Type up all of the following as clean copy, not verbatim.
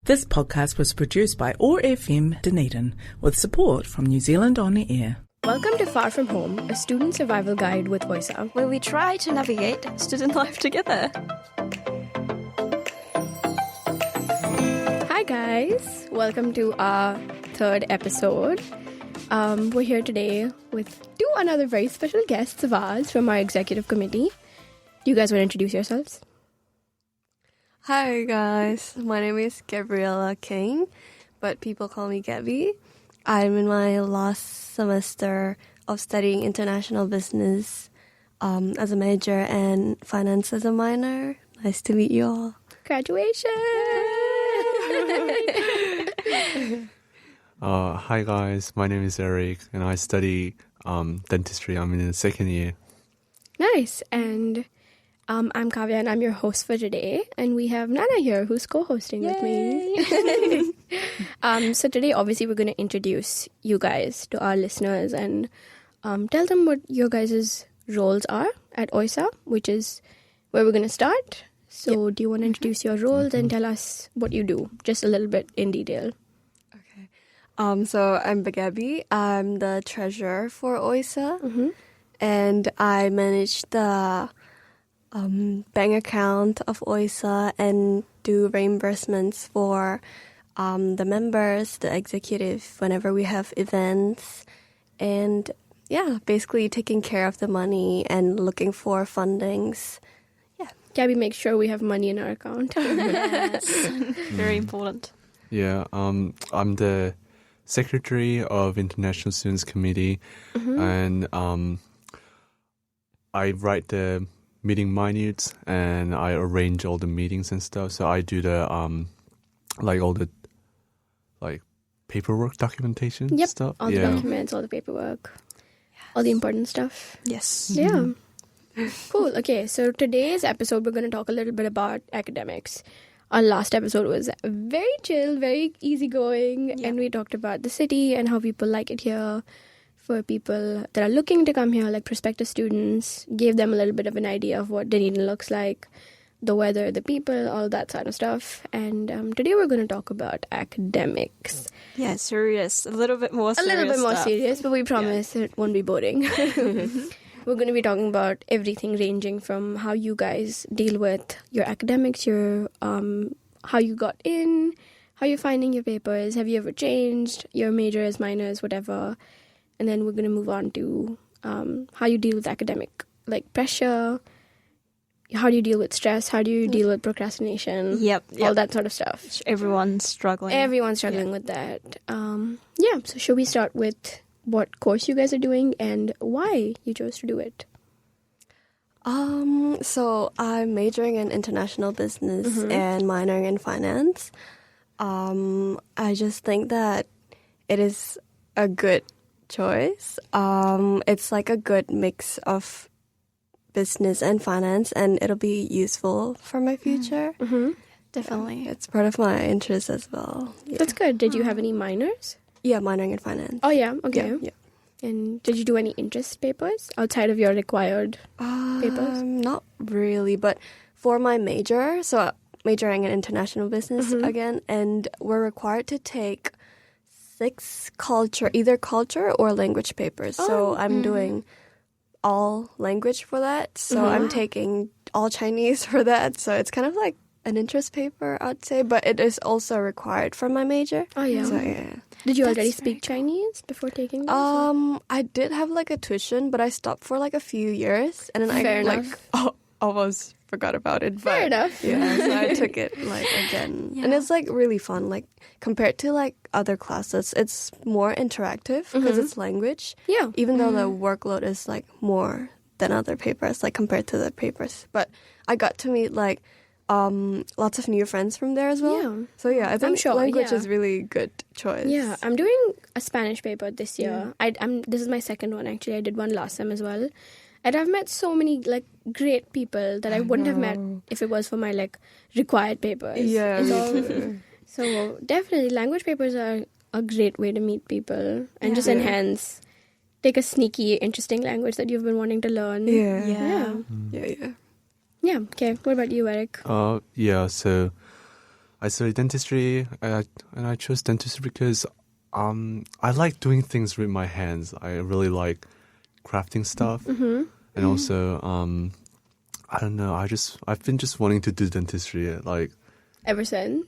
This podcast was produced by OAR FM Dunedin with support from New Zealand On Air. Welcome to Far From Home, a student survival guide with OISA, where we try to navigate student life together. Hi guys, welcome to our third episode. We're here today with two another very special guests of ours from our executive committee. Do you guys want to introduce yourselves? Hi guys, my name is Gabriella King, but people call me Gabby. I'm in my last semester of studying international business as a major and finance as a minor. Nice to meet you all. Graduation! Hi guys, my name is Eric and I study dentistry. I'm in the second year. Nice. And I'm Kavya and I'm your host for today. And we have Nana here who's co-hosting with me. So today obviously we're going to introduce you guys to our listeners and tell them what your guys' roles are at OISA, which is where we're going to start. So do you want to introduce your roles and tell us what you do, just a little bit in detail? So I'm Gabby. I'm the treasurer for OISA, and I manage the bank account of OISA and do reimbursements for the members, the executive, whenever we have events, and basically taking care of the money and looking for fundings. Gabby makes sure we have money in our account. Yes, very important. Yeah, I'm the secretary of International Students Committee, and I write the meeting minutes and I arrange all the meetings and stuff. So I do the all the paperwork documentation stuff. All the documents, all the paperwork, all the important stuff. Yes. Yeah. Cool. Okay, so today's episode we're going to talk a little bit about academics. Our last episode was very chill, very easygoing, and we talked about the city and how people like it here. For people that are looking to come here, like prospective students, gave them a little bit of an idea of what Dunedin looks like, the weather, the people, all that sort of stuff. And today we're going to talk about academics. Yeah, serious. A little bit more serious. A little bit more stuff. serious, but we promise it won't be boring. We're going to be talking about everything ranging from how you guys deal with your academics, your how you got in, how you're finding your papers, have you ever changed your majors, minors, whatever. And then we're going to move on to how you deal with academic pressure, how do you deal with stress, how do you deal with procrastination, all that sort of stuff. Everyone's struggling. With that. So should we start with what course you guys are doing and why you chose to do it? So I'm majoring in international business and minoring in finance. I just think that it is a good choice. It's like a good mix of business and finance, and it'll be useful for my future. Definitely. It's part of my interest as well. Yeah. That's good. Did you have any minors? Yeah, minoring in finance. Oh, yeah. Okay. Yeah. And did you do any interest papers outside of your required papers? Not really, but for my major, so majoring in international business again, and we're required to take 6 either culture or language papers. So I'm doing all language for that. So I'm taking all Chinese for that. So it's kind of like an interest paper, I'd say, but it is also required for my major. Oh, yeah. So, yeah. Did you already speak Chinese before taking this? I did have a tuition, but I stopped for a few years, and then almost forgot about it. But, Fair enough. Yeah, so I took it again, and it's really fun. Compared to other classes, it's more interactive because it's language. Yeah. Even though the workload is more than other papers, compared to the papers. But I got to meet lots of new friends from there as well. Yeah. So yeah, I think language is really good choice. Yeah, I'm doing a Spanish paper this year. This is my second one actually. I did one last time as well. And I've met so many great people that I wouldn't have met if it was for my required papers. Yeah, me too. So definitely language papers are a great way to meet people and just enhance. Take a sneaky, interesting language that you've been wanting to learn. Yeah. Yeah, okay. What about you, Eric? So I studied dentistry, and I chose dentistry because I like doing things with my hands. I really like crafting stuff, and also I don't know. I've been just wanting to do dentistry, like Ever since?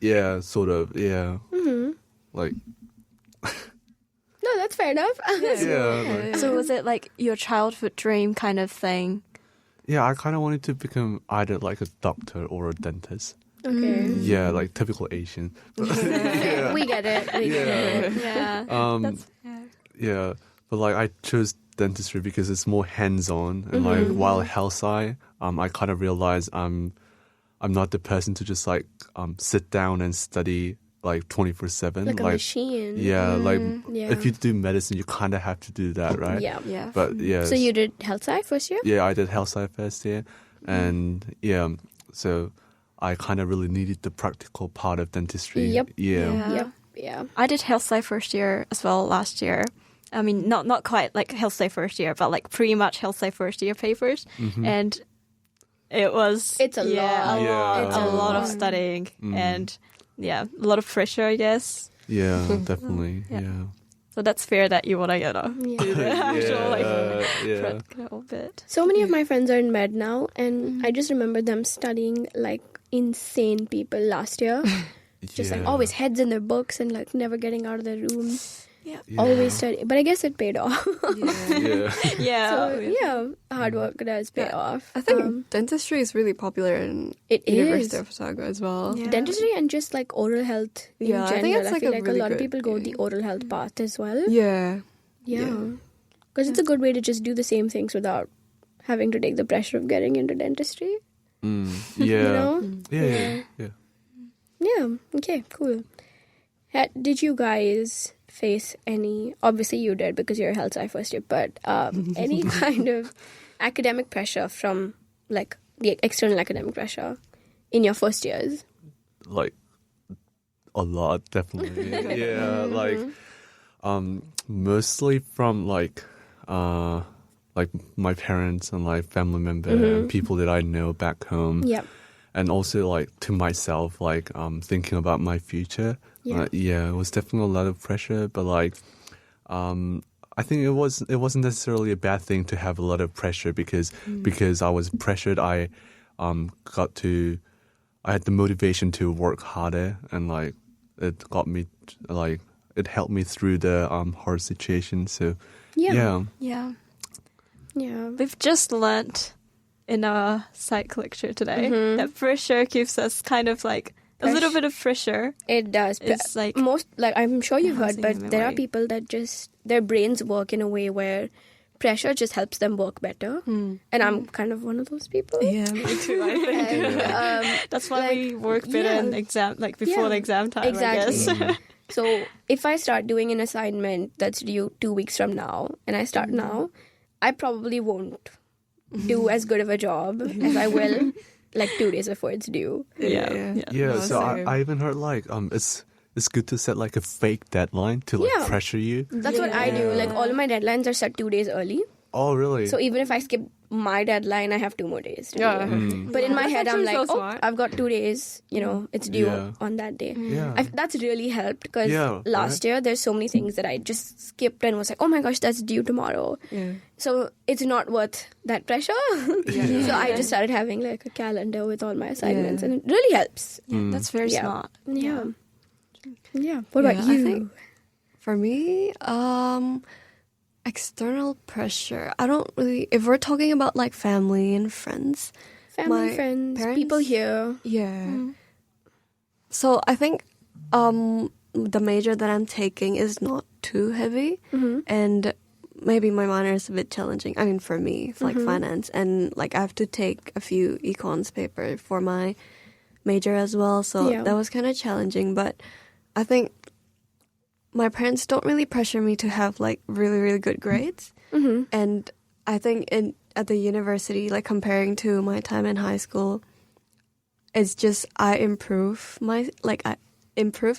yeah, sort of, yeah, like No, that's fair enough. yeah, like, So was it like your childhood dream kind of thing? yeah. I kind of wanted to become either like a doctor or a dentist. Okay. Yeah, like typical Asian. Yeah. We get it. We get it. Yeah. Yeah, but like I chose dentistry because it's more hands-on, and like while health sci, I kind of realized I'm not the person to just like sit down and study like 24/7. Like a machine. Yeah, like Yeah. if you do medicine, you kind of have to do that, right? Yeah. Yeah. But yeah, So you did health sci first year? yeah, I did health sci first year, and yeah, so I kind of really needed the practical part of dentistry. Yep. Yeah. Yep. Yeah. I did health sci first year as well last year. I mean, not quite like health sci first year, but like pretty much health sci first year papers, and it was It's a lot. Yeah. It's a a lot of lot. studying, and yeah, a lot of pressure, I guess. Yeah, definitely. Yeah. Yeah. So that's fair that you want to do the actual yeah. practical bit. So many of my friends are in med now, and I just remember them studying like insane people last year. Just like always heads in their books and like never getting out of their room. Yeah. Always studying. But I guess it paid off. Yeah. Yeah. So yeah, hard work does pay off. I think dentistry is really popular in It University is. of Otago as well. Yeah. Dentistry and just like oral health in Yeah, I general. think it's like feel a like really a lot of good people go the oral health path as well. Yeah. Yeah. Because it's a good way to just do the same things without having to take the pressure of getting into dentistry. Yeah. You know? Yeah. Yeah. Okay, cool. Did you guys face any, obviously you did because you're a health sci first year, but any kind of academic pressure from like the external academic pressure in your first years? Like a lot, definitely. Yeah, like mostly from like my parents and like family member and people that I know back home. Yep. And also like to myself, like thinking about my future. Yeah. It was definitely a lot of pressure, but like I think it wasn't necessarily a bad thing to have a lot of pressure because I was pressured. I had the motivation to work harder, and like it got me like it helped me through the hard situation. So yeah. We've just learnt in our psych lecture today that pressure gives us kind of like a little bit of pressure. It does. It's like I'm sure you've heard, enhancing but the there are memory. people that just their brains work in a way where pressure just helps them work better. And I'm kind of one of those people. Yeah, me too, I think. And, That's why like, we work better in exam, like before Yeah, the exam time, exactly. I guess. So if I start doing an assignment that's due 2 weeks from now, and I start now, I probably won't do as good of a job as I will like 2 days before it's due. Yeah. No, So same. I even heard like it's good to set like a fake deadline to like Yeah. pressure you. That's what I do. Like all of my deadlines are set 2 days early. Oh really? So even if I skip my deadline, I have 2 more days. To Yeah. do. But in my That's head, I'm actually like, so oh, smart. I've got 2 days. You know, it's due Yeah. on that day. Yeah. That's really helped because Yeah, last year there's so many things that I just skipped and was like, oh my gosh, that's due tomorrow. Yeah. So it's not worth that pressure. So I just started having like a calendar with all my assignments, and it really helps. Yeah, that's very Yeah. smart. Yeah. Yeah. What about Yeah, I you? think for me, external pressure. I don't really. If we're talking about like family and friends, Family, my friends, parents- people here. yeah. So I think the major that I'm taking is not too heavy, and maybe my minor is a bit challenging. I mean, for me, it's like finance, and like I have to take a few econs paper for my major as well. So Yeah. that was kind of challenging, but I think my parents don't really pressure me to have like really, really good grades. And I think at the university, like comparing to my time in high school, it's just I improve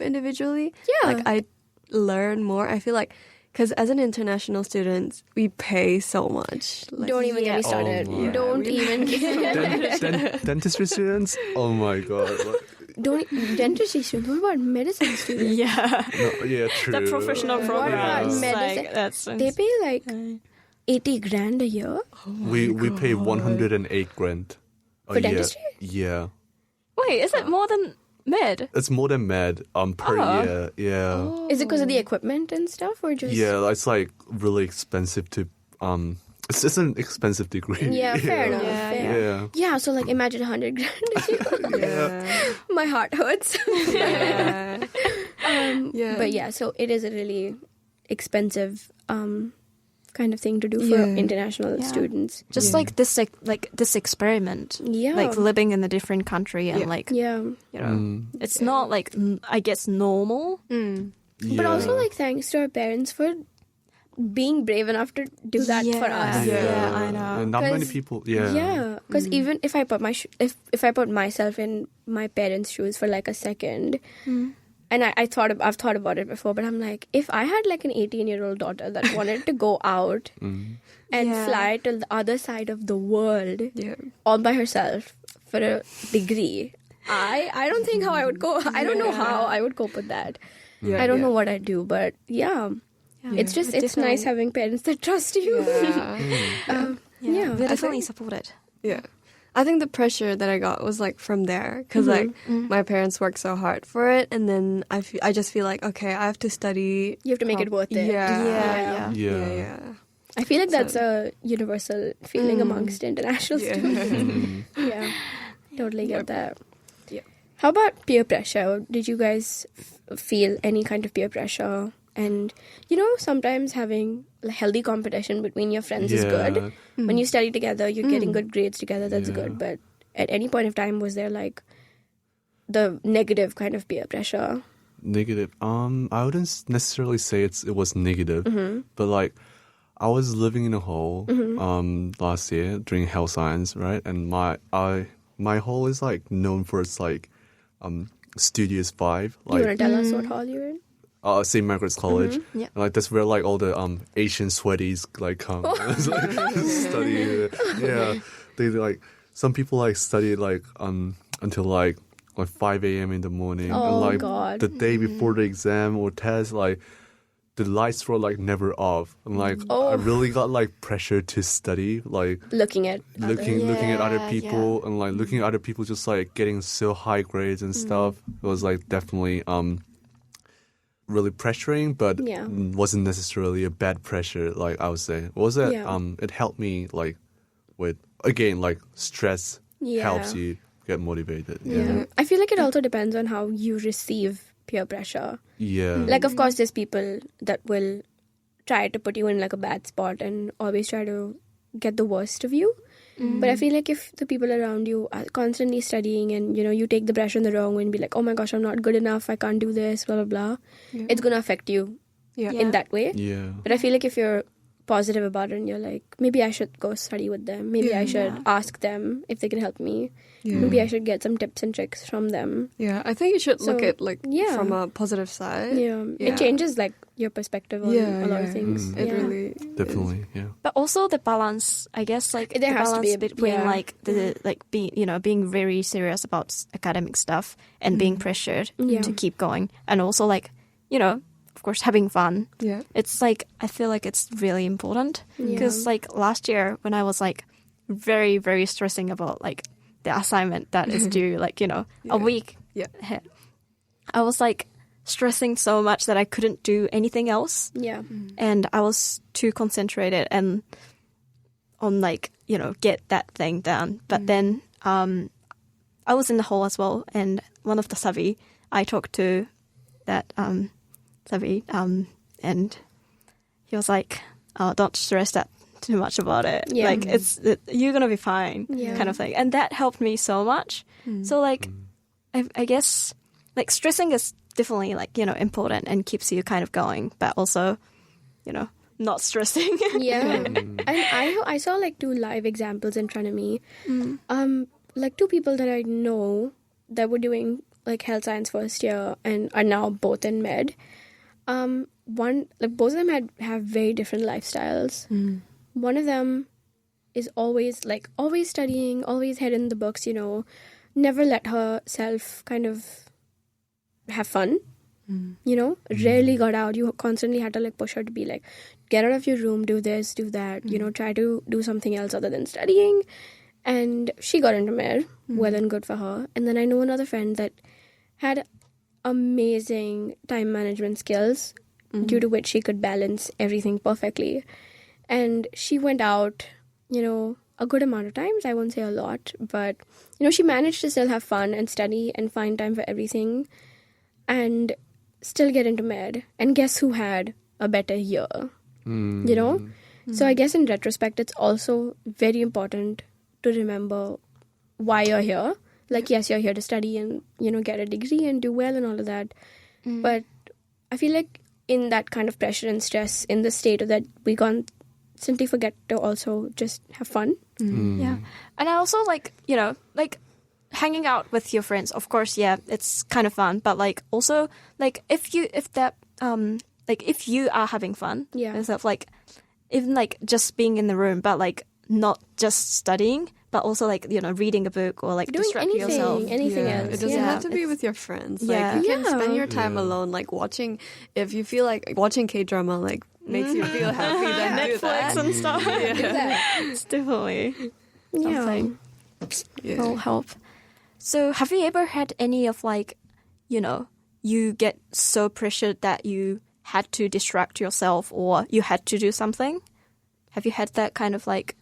individually. Yeah. Like I learn more. I feel like because as an international student, we pay so much. Like, Don't even get me started. Oh my. Don't even get Dentistry students? Oh my god. dentistry students? What about medicine students? Yeah. No, yeah, true. The professional What programs. about medicine? Like, that's They pay like 80 grand a year We pay 108 grand a for year. dentistry. Yeah, Wait, is it more than med? it's more than med per year. Yeah, Is it because of the equipment and stuff, or just? yeah, it's like really expensive to It's just an expensive degree. Yeah, fair enough. Yeah, fair. Yeah. Yeah, so like imagine 100 grand a year. Yeah. My heart hurts. Yeah. Yeah. But yeah, so it is a really expensive kind of thing to do for Yeah. international students. Just like this experiment. Yeah. Like living in a different country and like, Yeah. you know, it's not like, I guess, normal. But also like thanks to our parents for being brave enough to do that for us. Yeah, I know. And not many 'Cause- people. Yeah. Yeah, because even if I put if I put myself in my parents' shoes for like a second, and I've thought about it before, but I'm like, if I had like an 18-year-old daughter that wanted to go out and fly to the other side of the world all by herself for a degree, I don't think how I would go. I don't know how I would cope with that. I don't know what I'd do, but yeah. It's just it's nice having parents that trust you. Yeah. We're definitely supported. Yeah. I think the pressure that I got was like from there because like my parents worked so hard for it, and then I just feel like, okay, I have to study. You have to make it worth it. Yeah. Yeah. I feel like that's a universal feeling amongst international students. Yeah, totally get that. Yeah. How about peer pressure? Did you guys feel any kind of peer pressure? And, you know, sometimes having a healthy competition between your friends is good. When you study together, you're getting good grades together, that's good. But at any point of time, was there like the negative kind of peer pressure? Negative. I wouldn't necessarily say it was negative, but like I was living in a hall last year doing health science, right? And my hall is like known for its like studious vibe. Like You want to tell us what hall you're in? St. Margaret's College. Yeah. And, like that's where like all the Asian sweaties like come study. Yeah, they like some people like study like until like 5 a.m. in the morning. Oh, and like God. the day before the exam or test, like the lights were like never off. And like I really got like pressure to study, like Looking at looking at other people and like looking at other people just like getting so high grades and stuff. It was like definitely really pressuring, but wasn't necessarily a bad pressure, like I would say. It was that it helped me like with again like stress helps you get motivated. Yeah. I feel like it also depends on how you receive peer pressure. Yeah. Like, of course, there's people that will try to put you in like a bad spot and always try to get the worst of you. But I feel like if the people around you are constantly studying and, you know, you take the pressure in the wrong way and be like, oh my gosh, I'm not good enough, I can't do this, blah, blah, blah, it's going to affect you in that way. Yeah. But I feel like if you're positive about it and you're like, maybe I should go study with them, maybe I should ask them if they can help me, maybe I should get some tips and tricks from them. Yeah, I think you should look So, at like from a positive side. It changes like your perspective on a lot of things. It really Definitely, yeah. But also the balance, I guess, like There the has to balance be between like the like being very serious about academic stuff and being pressured to keep going, and also like, you know, of course, having fun. Yeah. It's like I feel like it's really important because like last year when I was like very, very stressing about like the assignment that is due like, you know, a week ahead, I was like stressing so much that I couldn't do anything else. Yeah. And I was too concentrated and on like, you know, get that thing done. But then I was in the hall as well, and one of the Savi I talked to, that Savi, and he was like, oh, don't stress that too much about it. Yeah. Like you're gonna be fine, kind of thing. And that helped me so much. So like I guess like stressing is definitely like, you know, important and keeps you kind of going, but also, you know, not stressing. And I saw like 2 live examples in front of me. Like 2 people that I know that were doing like health science first year and are now both in med. One, like both of them have very different lifestyles. One of them is always studying, always head in the books, you know, never let herself kind of have fun. You know, rarely got out. You constantly had to like push her to be like, get out of your room, do this, do that, you know, try to do something else other than studying. And she got into med, well and good for her. And then I know another friend that had amazing time management skills due to which she could balance everything perfectly. And she went out, you know, a good amount of times. I won't say a lot, but, you know, she managed to still have fun and study and find time for everything and still get into med. And guess who had a better year? You know? So I guess in retrospect, it's also very important to remember why you're here. Like, yes, you're here to study and, you know, get a degree and do well and all of that. But I feel like in that kind of pressure and stress, in the state of that, we constantly forget to also just have fun. Yeah. And I also like, you know, like hanging out with your friends, of course, yeah, it's kind of fun. But like also, like if you are having fun, instead of like, even like just being in the room, but like not just studying, but also like, you know, reading a book or like Doing distracting yourself. anything else. It doesn't have to be with your friends. Yeah. Like, you can spend your time Yeah. alone, like watching, if you feel like watching K-drama, like, makes you feel happy, then do that. Netflix and stuff. It's definitely something will help. So have you ever had any of like, you know, you get so pressured that you had to distract yourself or you had to do something? Have you had that kind of like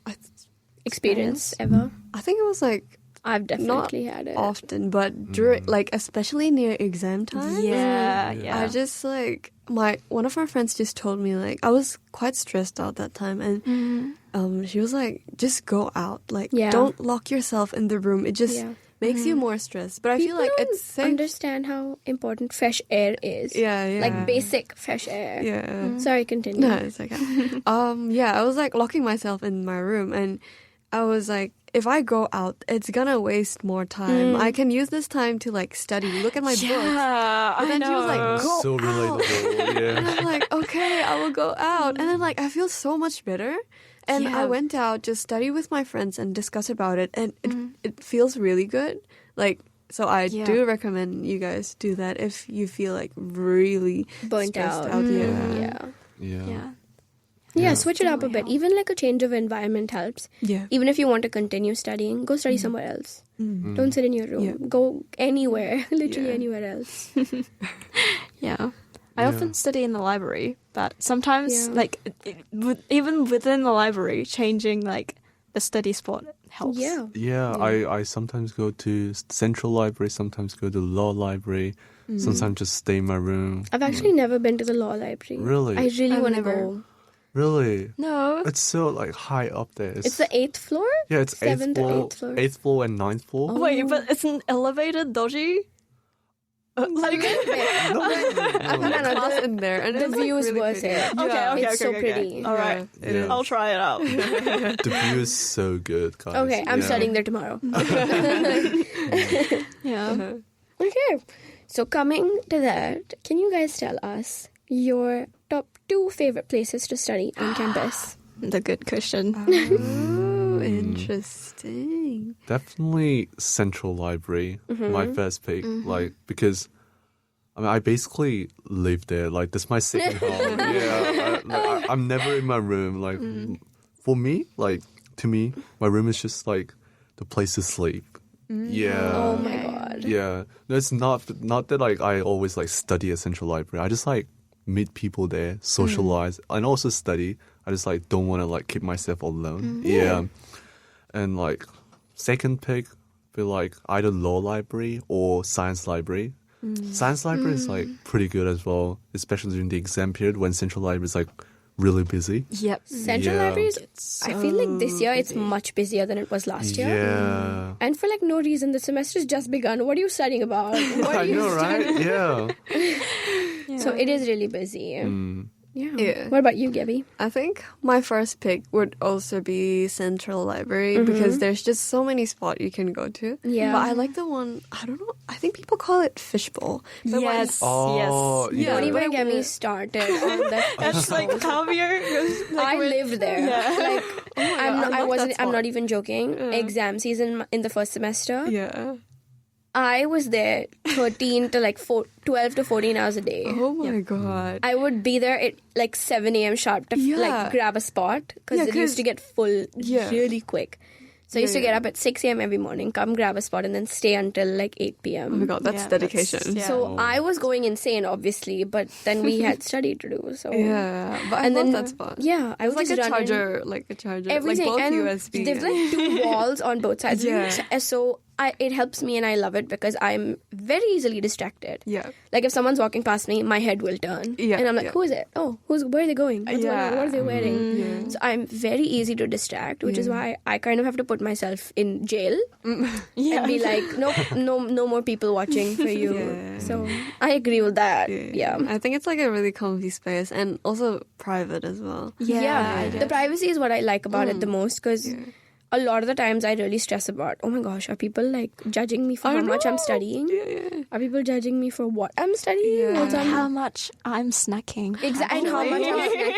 Experience ever? I think it was like I've definitely had it. often, but during, like, especially near exam time. Yeah. I just like one of my friends just told me, like, I was quite stressed out that time, and she was like, just go out, like, don't lock yourself in the room. It just makes you more stressed. But I feel like it's safe. Understand how important fresh air is. Yeah. Like basic fresh air. Yeah. Sorry, continue. No, it's okay. I was like locking myself in my room, and I was like, if I go out, it's gonna waste more time. I can use this time to like study, look at my books. Yeah, And then she was like, go So out. relatable. And Yeah. I'm like, okay, I will go out. And then like I feel so much better. And I went out, just study with my friends and discuss about it. And it feels really good. Like, so I do recommend you guys do that if you feel like really Burnt stressed out. out. Yeah, switch it up a bit. Even like a change of environment helps. Yeah. Even if you want to continue studying, go study somewhere else. Don't sit in your room. Yeah. Go anywhere, literally anywhere else. Yeah. I often study in the library, but sometimes, like, even within the library, changing, like, the study spot helps. Yeah, I sometimes go to Central Library, sometimes go to Law Library, sometimes just stay in my room. I've actually never been to the law library. Really? I really want to never. go. Really? No. It's so like high up there. It's the 8th floor? yeah, it's 7th or 8th floor. 8th floor and 9th floor. Wait, but it's an elevated dodgy? Like, I've had a class in there, and the it's like view is really worth pretty. it. Okay. It's so pretty. All right. Yeah. I'll try it out. The view is so good, guys. Okay, I'm Yeah. studying there tomorrow. Yeah. Okay, so coming to that, can you guys tell us your top 2 favorite places to study on campus? The good question. Oh, interesting. Definitely Central Library, my first pick. Like, because I mean, I basically live there. Like, that's my second home. Yeah, I'm never in my room. Like, for me, like, to me, my room is just like the place to sleep. Yeah. Oh my god. Yeah. No, it's not that like I always like study at Central Library. I just like meet people there, socialize, and also study. I just like don't want to like keep myself alone. Yeah. And like second pick, feel like either Law Library or Science Library. Science Library is like pretty good as well, especially during the exam period when Central Library is like really busy. Yep. Central Yeah. Libraries, I feel like this year it's much busier than it was last year. Yeah. And for like no reason, the semester's just begun. What are you studying about? What are I you know, right? Yeah. So it is really busy. Yeah. What about you, Gabby? I think my first pick would also be Central Library because there's just so many spots you can go to. Yeah. But I like the one, I don't know, I think people call it Fishbowl. The one- Yes. Oh, yes. yeah. Don't even but get me it- started on that. That's like caviar. I lived there. Like, I love that I'm spot. not even joking. Exam season in the first semester. Yeah. I was there 13 to like 12 to 14 hours a day. Oh my god. I would be there at like 7 a.m. sharp to like grab a spot because it used to get full really quick. So I used to get up at 6 a.m. every morning, come grab a spot, and then stay until like 8 p.m. Oh my god, that's dedication. So I was going insane, obviously, but then we had study to do. So but I love that spot. Yeah, I was It's just like a running charger, everything, like both and USB. there's like 2 walls on both sides. So it helps me, and I love it because I'm very easily distracted. Yeah. Like if someone's walking past me, my head will turn, and I'm like, "Who is it? Oh, where are they going? What's going on? What are they wearing?" So I'm very easy to distract, which is why I kind of have to put myself in jail and be like, "Nope, no more people watching for you." So I agree with that. Yeah. I think it's like a really comfy space and also private as well. Yeah. The privacy is what I like about it the most because a lot of the times I really stress about, oh my gosh, are people like judging me for how much I'm studying? Are people judging me for what I'm studying? How much I'm snacking. Exactly. And how much I'm snacking.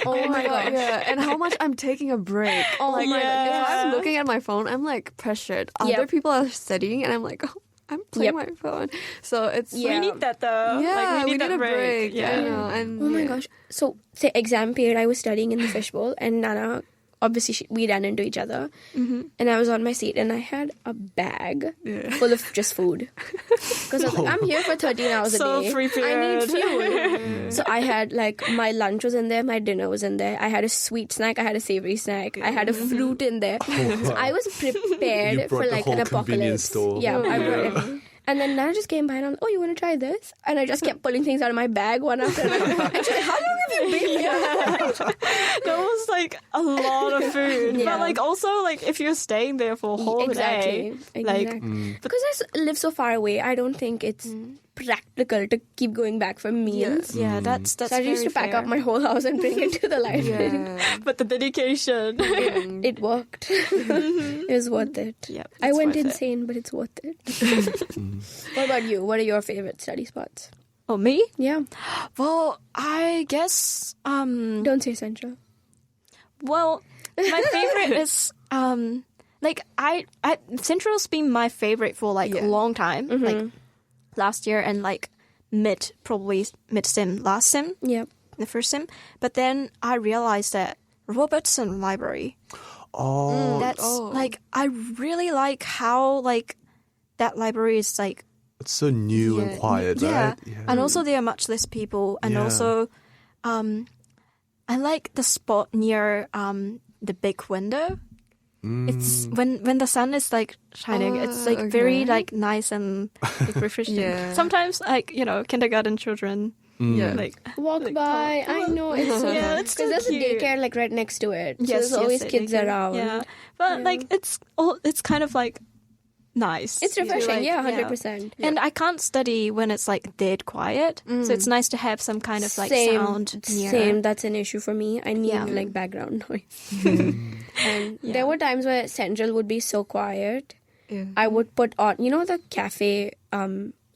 Oh my gosh. Yeah, and how much I'm taking a break. Oh my god. If I'm looking at my phone, I'm like pressured. Other people are studying and I'm like, oh, I'm playing my phone. So it's We need that though. Yeah, like, we need a that break. Yeah. I know. And Oh my gosh. So, say exam period, I was studying in the fishbowl, and Nana, obviously, we ran into each other. And I was on my seat, and I had a bag full of just food. Because I was like, I'm here for 13 hours a day. Prepared. I need fuel. So I had, like, my lunch was in there, my dinner was in there. I had a sweet snack, I had a savory snack, I had a fruit in there. So I was prepared for, like, an apocalypse. Store. Yeah, I brought everything. And then Nana just came by and I'm like, oh, you want to try this? And I just kept pulling things out of my bag one after another. And she's like, how long have you been here? That was like a lot of food. But like also like if you're staying there for a whole day. Like, because I live so far away, I don't think it's practical to keep going back for meals. Yeah, that's So I used to pack up my whole house and bring it to the library. But the dedication. It worked. It was worth it. Yep, I it's went worth it. insane, but it's worth it. What about you? What are your favorite study spots? Oh, me? Yeah. Well, I guess Don't say Central. well, my favorite is like I Central's been my favorite for like a long time. Like last year and like mid sim last sim. Yep. The first sim. But then I realized that Robertson Library. That's like I really like how like that library is like It's so new and quiet, right? Yeah. And also there are much less people and also I like the spot near the big window. It's when the sun is like shining, it's like very like nice and like, refreshing. Sometimes like, you know, kindergarten children like Walk by. I know it's so yeah, it's so because there's cute. a daycare like right next to it. So Yes, there's always a kids daycare. around. Yeah, but like it's kind of like nice. It's refreshing. Like, 100%. And I can't study when it's like dead quiet, so it's nice to have some kind of like sound near. Same. That's an issue for me. I need like background noise. And there were times where Central would be so quiet. I would put on, you know, the cafe,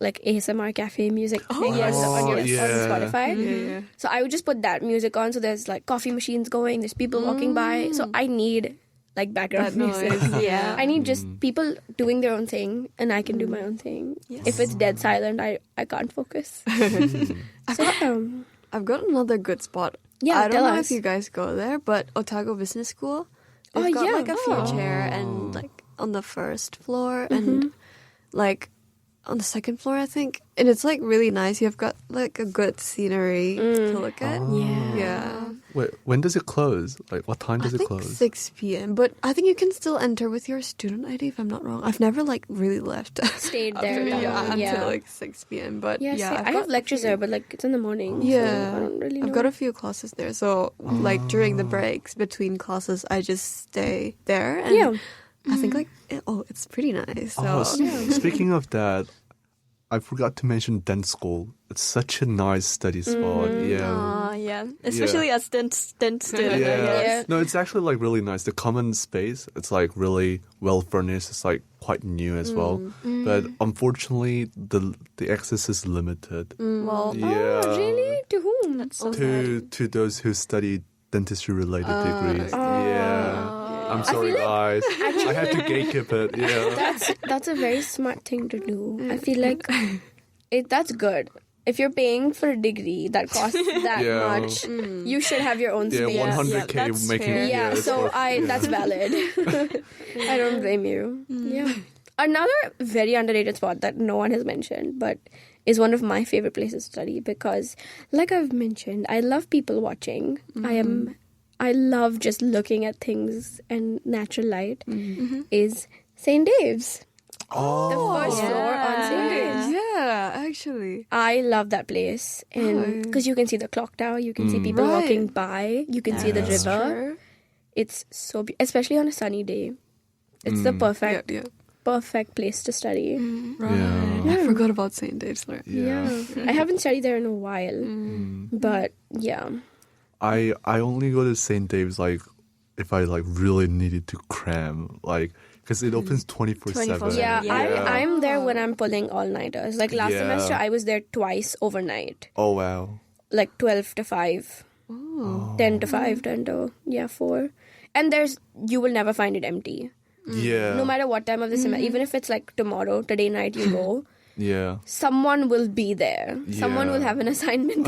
like ASMR cafe music thing on Spotify. So I would just put that music on. So there's like coffee machines going. There's people walking by. So I need like background music. I need just people doing their own thing, and I can do my own thing. If it's dead silent, I can't focus. I've got another good spot. Yeah, I don't tell know us. if you guys go there, but Otago Business School. They've got like a few chair and like on the first floor and like on the second floor, I think. And it's like really nice. You've got like a good scenery to look at. Yeah. Wait, when does it close? Like, what time does I it think close? 6 p.m. But I think you can still enter with your student ID if I'm not wrong. I've never like really left. Stayed there. Until like 6 p.m. But I have lectures there, but like it's in the morning. Yeah, so I don't really know. I've got a few classes there. So like during the breaks between classes, I just stay there. And I think like, it's pretty nice. So. Speaking of that, I forgot to mention Dent School. It's such a nice study spot. Especially as dent student. No, it's actually like really nice. The common space, it's like really well furnished. It's like quite new as well. But unfortunately, the access is limited. Well, Really? To whom? that's so To those who study dentistry related degrees. I'm sorry, guys. I had to gatekeep it. Yeah. That's a very smart thing to do. I feel like that's good. If you're paying for a degree that costs that much, you should have your own Yeah, space. 100K that's making. fair. Yeah, it's so worth- that's valid. I don't blame you. Yeah. Another very underrated spot that no one has mentioned, but is one of my favorite places to study because, like I've mentioned, I love people watching. I love just looking at things and natural light. Is St. Dave's. The first floor on St. Dave's. Yeah, actually. I love that place, and because you can see the clock tower, you can see people Right. walking by, you can see the That's river. Sure. It's so especially on a sunny day. It's the perfect perfect place to study. Yeah. I forgot about St. Dave's. Right? Yeah. I haven't studied there in a while, but yeah. I only go to St. Dave's like if I like really needed to cram, like because it opens 24/7. 24/7. Yeah, Yeah. I'm there when I'm pulling all-nighters. Like last Yeah. semester, I was there twice overnight, Oh wow. like 12 to 5, 10 to 5, 10 to 4. And you will never find it empty. Yeah. No matter what time of the semester, even if it's like tomorrow, today night you go, Yeah. someone will be there. Someone Yeah. will have an assignment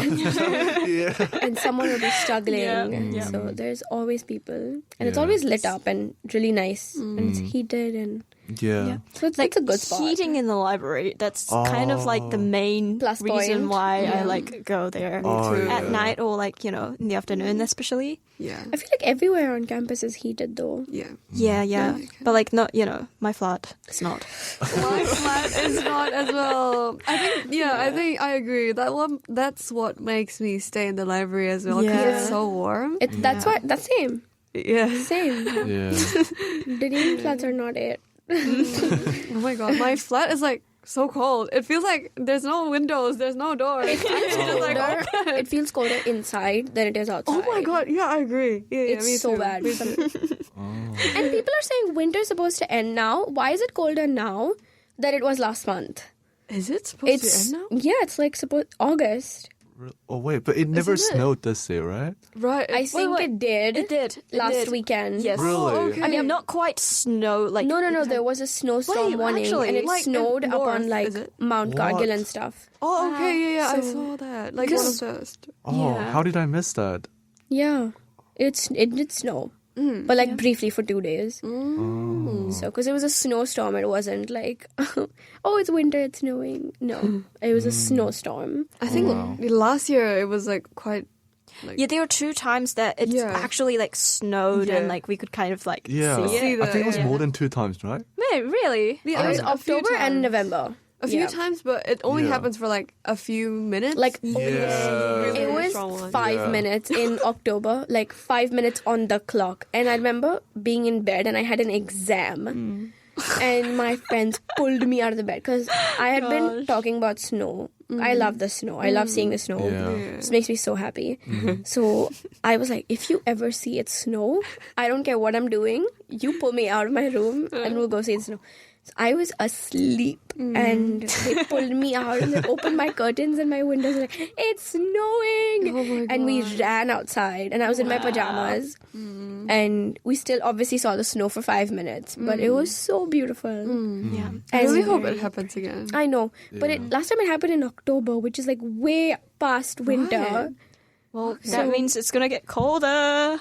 Yeah. and someone will be struggling. Yeah. So there's always people. And it's Yeah. always lit up and really nice. And it's heated and Yeah. so it's like a good spot. Heating in the library, that's kind of like the main Plus reason point. why I like go there Oh, at yeah. night or like, in the afternoon especially. Yeah. I feel like everywhere on campus is heated though. Yeah. Yeah. But like not, my flat, it's not. My flat is not as well. I think I agree. That's what makes me stay in the library as well because Yeah. it's so warm. That's why that's same. Yeah. Same. Yeah. Dunedin flats are not it. Oh my god, my flat is like so cold. It feels like there's no windows, there's no doors. It's just like open. It feels colder inside than it is outside. Oh my god, yeah, I agree. Yeah, It's me so too. bad. Me too. And people are saying winter's supposed to end now. Why is it colder now than it was last month? Is it supposed It's to end now? yeah, it's like Oh August. wait, but it never Isn't it? snowed this year, right? Right. I think wait. it did. It did. It last did. weekend. Yes. Really? okay. I mean, not quite snow. Like No. There was a snowstorm Wait, warning, actually, and it like, snowed in up north, on like is it? Mount What? Cargill and stuff. Oh, okay, yeah, I So- saw that. Like one of those. Oh, Yeah. how did I miss that? Yeah, it did snow, but like briefly for 2 days. So because it was a snowstorm, it wasn't like oh it's winter, it's snowing. No, it was a snowstorm. I think last year it was like quite. yeah, there were 2 times that it Yeah. actually like snowed Yeah. and like we could kind of like Yeah. see it. See I think it was yeah. more than 2 times, right? Wait, really? Yeah, It was a few October and times. November. A few Yeah. times, but it only Yeah. happens for like a few minutes. Like Yeah. it was strong one. 5 Yeah. minutes in October, like 5 minutes on the clock. And I remember being in bed and I had an exam. And my friends pulled me out of the bed because I had been talking about snow. I love the snow. I love seeing the snow. Yeah. This makes me so happy. So I was like, if you ever see it snow, I don't care what I'm doing. You pull me out of my room and we'll go see the snow. So I was asleep and they pulled me out and they opened my curtains and my windows like, it's snowing. Oh my And we ran outside and I was in my pajamas. And we still obviously saw the snow for 5 minutes. But it was so beautiful. Yeah. I really And- hope it happens again. I know. But last time it happened in October, which is like way past winter. Right. Well, that means it's gonna get colder,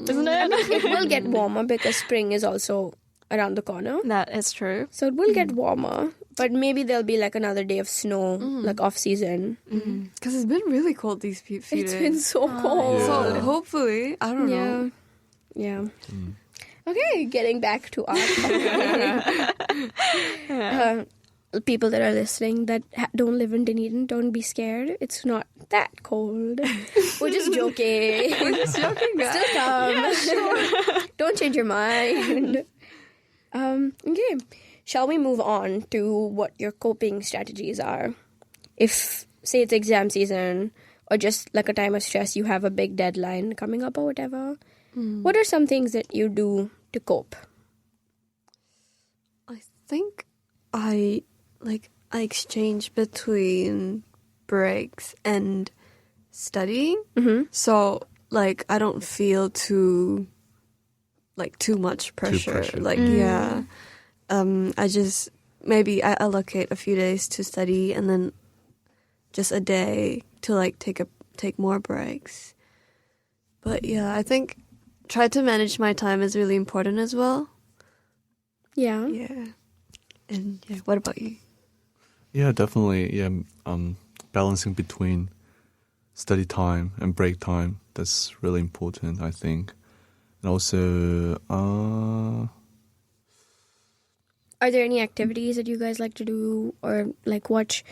isn't it? I mean, it will get warmer because spring is also around the corner. That is true. So it will get warmer. But maybe there'll be like another day of snow, like off season. Because it's been really cold these few It's days. been so cold. So hopefully, I don't know. Yeah. Okay, getting back to our topic. People that are listening that don't live in Dunedin, don't be scared. It's not that cold. We're just joking. We're just joking, guys. Still come. Don't change your mind. Okay. Shall we move on to what your coping strategies are? If, say, it's exam season or just like a time of stress, you have a big deadline coming up or whatever. What are some things that you do to cope? I think I exchange between breaks and studying. So like I don't feel too like too much pressure. pressure. Like I just maybe I allocate a few days to study and then just a day to like take more breaks. But yeah, I think try to manage my time is really important as well. Yeah. Yeah. And yeah, what about you? Yeah, definitely. Yeah, balancing between study time and break time, that's really important, I think. And also, Are there any activities that you guys like to do or like watch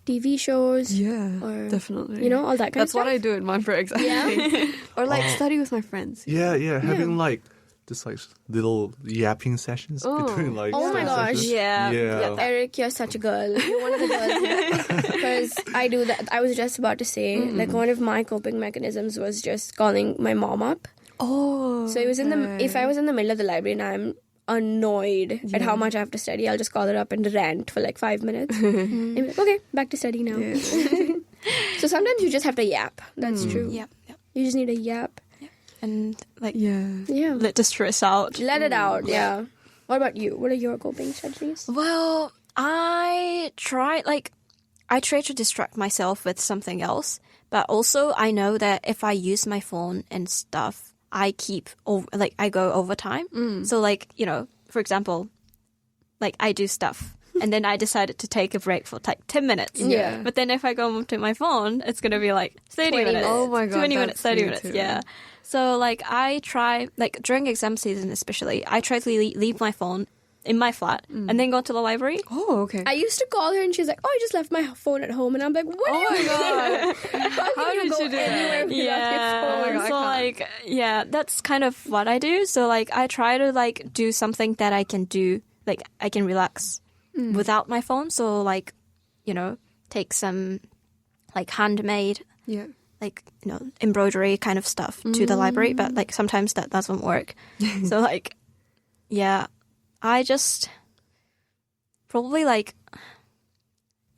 TV shows? Yeah, Or, definitely. You know, all that kind That's of stuff? what I do in my breaks. Yeah. Or like study with my friends. yeah, having like just like little yapping sessions between like Oh my study gosh. sessions. Yeah. Eric, you're such a girl. You're one of the girls here. Because I do that. I was just about to say, like, one of my coping mechanisms was just calling my mom up. Oh. So it was if I was in the middle of the library and I'm annoyed at how much I have to study, I'll just call her up and rant for like 5 minutes. And be like, okay, back to study now. Yeah. So sometimes you just have to yap. That's true. Yeah. You just need a yap. And like Yeah. let the stress out. Let it out. Yeah. What about you? What are your coping strategies? Well, I try to distract myself with something else, but also I know that if I use my phone and stuff, I go overtime. So like, you know, for example, like I do stuff and then I decided to take a break for like 10 minutes. Yeah. But then if I go to my phone, it's going to be like 30 20 minutes. Oh my God, 20 minutes, that's 30 me minutes. too. Yeah. So like I try, like during exam season especially, I try to leave my phone in my flat and then go to the library. Oh, okay. I used to call her and she's like, oh, I just left my phone at home. And I'm like, what? Oh my God. How did go you do that? anywhere without your phone? Oh my God, I So can't. like, yeah, that's kind of what I do. So like, I try to like do something that I can do, like I can relax without my phone. So like, you know, take some like handmade, Yeah. like, you know, embroidery kind of stuff to the library. But like sometimes that doesn't work. So like, yeah, I just probably like,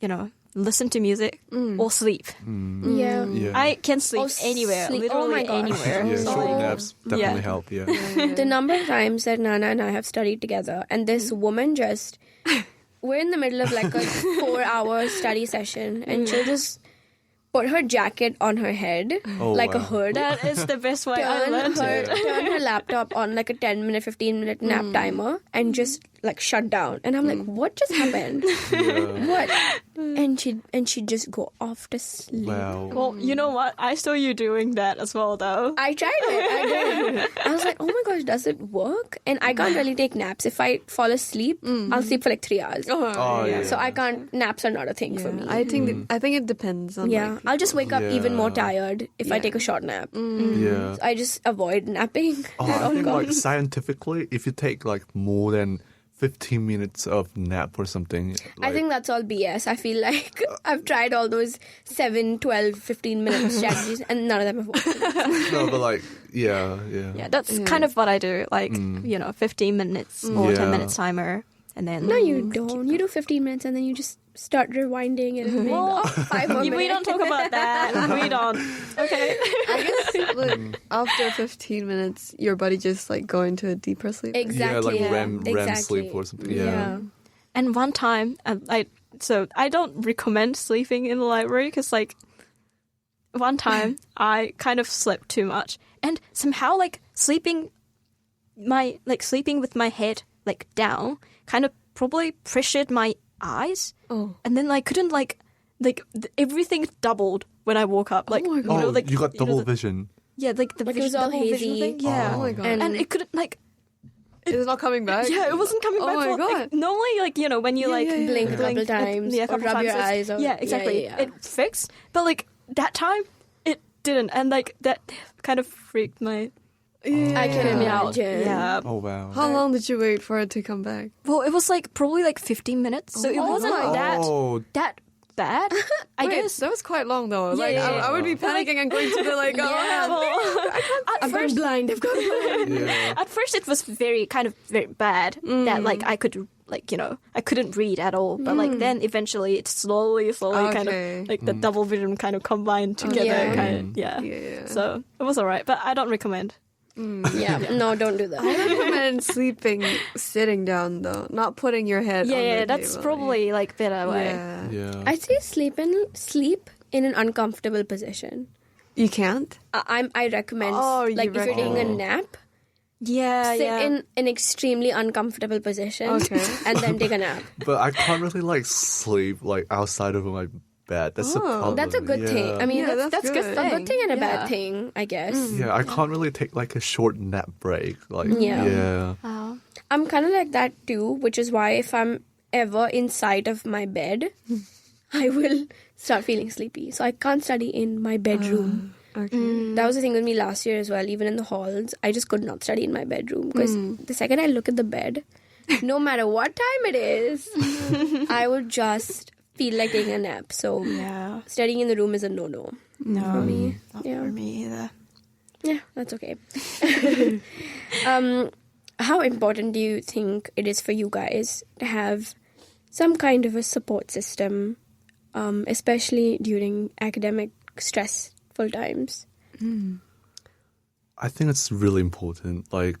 you know, listen to music or sleep. Yeah. Yeah. I can sleep Oh, anywhere, sleep. literally Oh my gosh. anywhere. Yeah, So, short like, naps definitely Yeah. help. Yeah. The number of times that Nana and I have studied together, and this woman just, we're in the middle of like a 4-hour study session, and she'll just put her jacket on her head, Oh, like a wow. hood, that is the best way I turn learned it. turn her laptop on like a 10-minute, 15-minute nap timer, and just like shut down. And I'm like, what just happened? Yeah. What? And she'd just go off to sleep. Wow. Well, you know what? I saw you doing that as well, though. I tried it. I did. I was like, oh my gosh, does it work? And I can't really take naps. If I fall asleep, I'll sleep for like 3 hours. Oh, yeah. So I can't. Naps are not a thing for me. I think it depends on Yeah, like, I'll just wake up even more Yeah. tired if I take a short nap. Yeah. I just avoid napping. Oh, at I all think like costs. scientifically, if you take like more than 15 minutes of nap or something, I like, think that's all BS. I feel like I've tried all those 7, 12, 15-minute strategies and none of them have worked. no, but like yeah. Yeah, that's kind of what I do. Like, you know, 15 minutes or 10 minutes timer. And then. No, you don't. You do 15 minutes and then you just start rewinding and being, Well, 5 more minutes. we don't talk about that. We don't. Okay. I guess like after 15 minutes, your body just like go into a deeper sleep. Exactly. Yeah, like REM Exactly. sleep or something. Yeah. And one time, I don't recommend sleeping in the library because, like, one time I kind of slept too much, and somehow, like, sleeping with my head like down, kind of probably pressured my eyes, and then I couldn't everything doubled when I woke up. Like, my you God. know, like you got know, double the- vision. Yeah, like the Like it was vision, all double vision hazy. thing. Yeah, Oh my God. And- and it couldn't like. It's not coming back. Yeah, it wasn't coming Oh back. my for, God. Like, normally, like, you know, when you like Blink a couple times yeah, a or couple rub times, your it's- eyes or- yeah, exactly. yeah. It fixed, but like that time, it didn't, and like that kind of freaked my I can me out. imagine. Yeah. Oh wow. How long did you wait for it to come back? Well, it was like probably like 15 minutes, so it wasn't Oh, that bad. I Wait, guess. that was quite long though. Yeah, like yeah, I would be panicking and going to the like. Yeah, well, I'm going blind. I've got blind. yeah. at first it was very bad that like I could like, you know, I couldn't read at all, but like then eventually it slowly kind Okay. of like the double vision kind of combined together Yeah. kind of yeah. So it was alright, but I don't recommend. Yeah, no, don't do that. I recommend sleeping sitting down though, not putting your head on Yeah, the that's table. probably like better way. Yeah. Yeah. I'd say sleep in an uncomfortable position. You can't? I recommend Oh, you like if you're taking a recommend. nap, Yeah, sit yeah. in an extremely uncomfortable position Okay. and then take a nap. But I can't really like sleep like outside of my bed. That's the problem. That's a good thing. I mean, Yeah, that's that's a good. good thing and a Yeah. bad thing, I guess. Yeah, I can't really take like a short nap break. Like, Yeah. yeah. Oh. I'm kind of like that too, which is why if I'm ever inside of my bed, I will start feeling sleepy. So I can't study in my bedroom. Okay. That was the thing with me last year as well. Even in the halls, I just could not study in my bedroom because the second I look at the bed, no matter what time it is, I would just feel like taking a nap. So Yeah. studying in the room is a no-no No, for me. not Yeah. for me either. Yeah, that's okay. How important do you think it is for you guys to have some kind of a support system, especially during academic stressful times? I think it's really important. Like,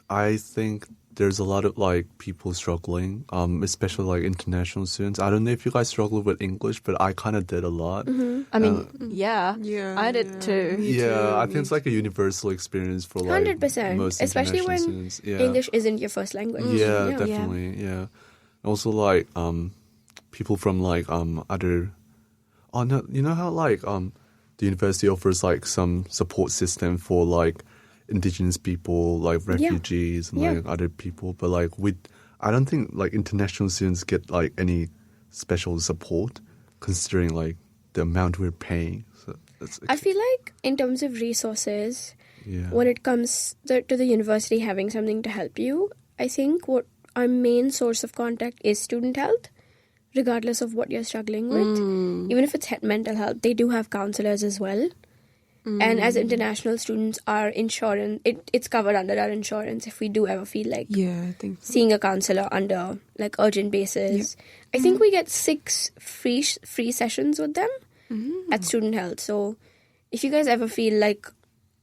I think there's a lot of like people struggling, especially like international students. I don't know if you guys struggle with English, but I kind of did a lot. I mean, yeah. Yeah. I did too. Yeah, I think it's like a universal experience for like 100%, most especially international when students. Yeah. English isn't your first language. Yeah, definitely. Yeah. Also, like people from like other. Oh no! You know how like the university offers like some support system for like indigenous people, like refugees and like other people, but like I don't think like international students get like any special support considering like the amount we're paying. So I feel like in terms of resources, yeah. when it comes to the university having something to help you, I think what our main source of contact is student health, regardless of what you're struggling with. Even if it's mental health, they do have counselors as well. And as international students, our insurance, it's covered under our insurance if we do ever feel like Yeah, I think so. seeing a counselor under like urgent basis. I think we get 6 free sessions with them at student health. So if you guys ever feel like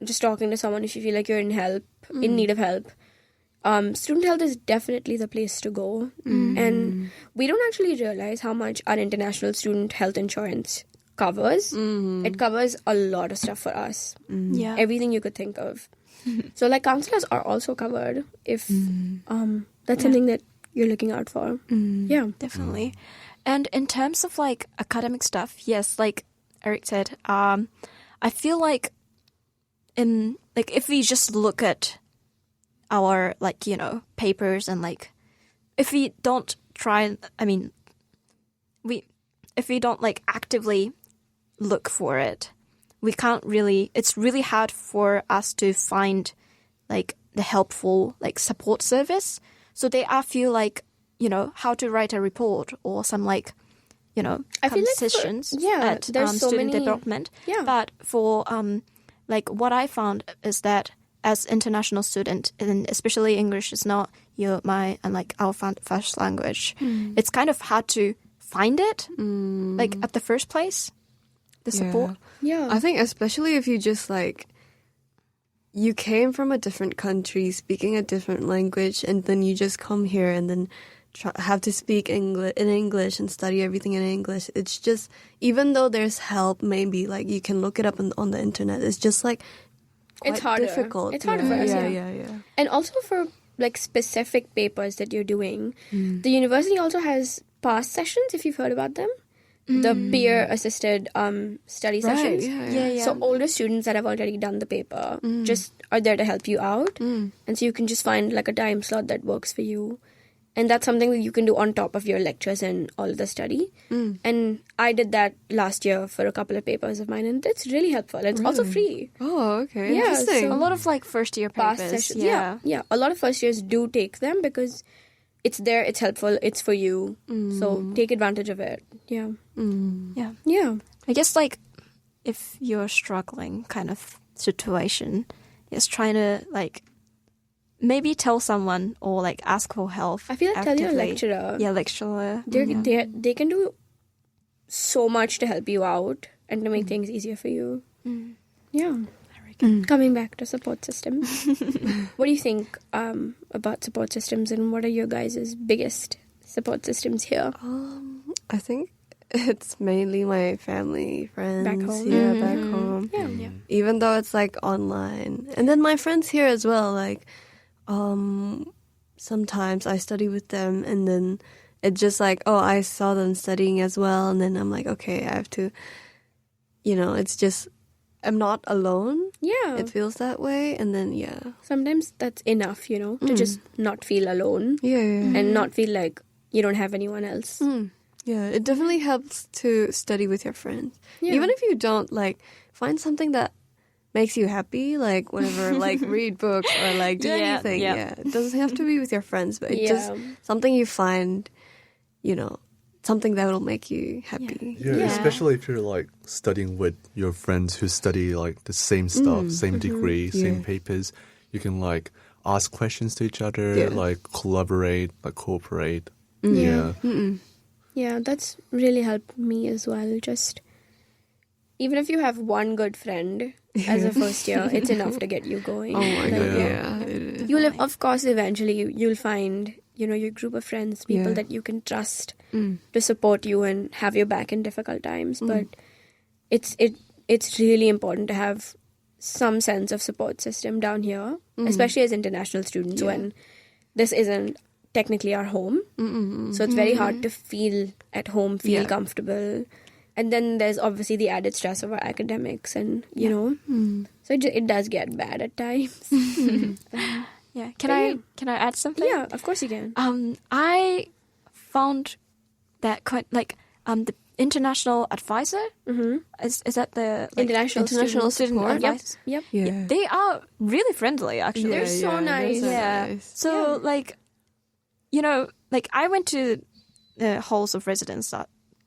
just talking to someone, if you feel like you're in need of help, student health is definitely the place to go. And we don't actually realize how much our international student health insurance covers. It covers a lot of stuff for us. Yeah. Everything you could think of. So like counselors are also covered if that's something that you're looking out for. Yeah. Definitely. And in terms of like academic stuff, yes, like Eric said, I feel like if we just look at our like, papers and like if we don't if we don't like actively look for it, it's really hard for us to find like the helpful like support service. So there are few like, how to write a report or some like, I feel like sessions at there's so student many development. Yeah. But for like what I found is that as international student, and especially English is not our first language, it's kind of hard to find it like at the first place, the support. Yeah. I think especially if you just like you came from a different country speaking a different language and then you just come here and then have to speak in English and study everything in English. It's just, even though there's help, maybe like you can look it up on the internet, it's just like It's quite harder. difficult. It's harder for us, yeah. Yeah. And also for like specific papers that you're doing, the university also has past sessions, if you've heard about them. The peer-assisted study sessions. Yeah. So older students that have already done the paper just are there to help you out. And so you can just find like a time slot that works for you. And that's something that you can do on top of your lectures and all of the study. And I did that last year for a couple of papers of mine, and it's really helpful. And it's also free. Oh, okay. Yeah, Interesting. so- A lot of like first year Past papers. sessions. Yeah. A lot of first years do take them because it's there, it's helpful, it's for you. So take advantage of it. Yeah. Yeah. Yeah. I guess like if you're struggling kind of situation, just trying to like maybe tell someone or like ask for help. I feel like tell your actively. lecturer. Yeah, lecturer. They can do so much to help you out and to make things easier for you. Yeah. Very Coming back to support systems, what do you think about support systems, and what are your guys' biggest support systems here? I think it's mainly my family, friends. Back home. Yeah, back home. Yeah. Even though it's like online. And then my friends here as well, like sometimes I study with them and then it's just like, oh, I saw them studying as well, and then I'm like, okay, I have to, it's just, I'm not alone. Yeah. It feels that way, and then, yeah. Sometimes that's enough, to just not feel alone. Yeah. And not feel like you don't have anyone else. Yeah, it definitely helps to study with your friends. Yeah. Even if you don't, like, find something that makes you happy, like, whatever, like, read books or, like, do anything. Yeah. It doesn't have to be with your friends, but it's just something you find, something that will make you happy. Yeah, especially if you're like studying with your friends who study like the same stuff, same degree, same papers. You can like ask questions to each other, like collaborate, like cooperate. Yeah. Yeah, that's really helped me as well. Just even if you have one good friend as a first year, it's enough to get you going. Oh my God, Yeah. it is. You'll of course eventually you'll find your group of friends, people that you can trust to support you and have your back in difficult times. But it's really important to have some sense of support system down here, especially as international students when this isn't technically our home. So it's very hard to feel at home, feel comfortable. And then there's obviously the added stress of our academics and, so it does get bad at times. Yeah. Can I add something? Yeah, of course you can. I found that quite like the international advisor. Is that the International student support. advice? Yep. Yeah. They are really friendly, actually. They're so nice. Yeah. Nice. So like, like I went to the halls of residence.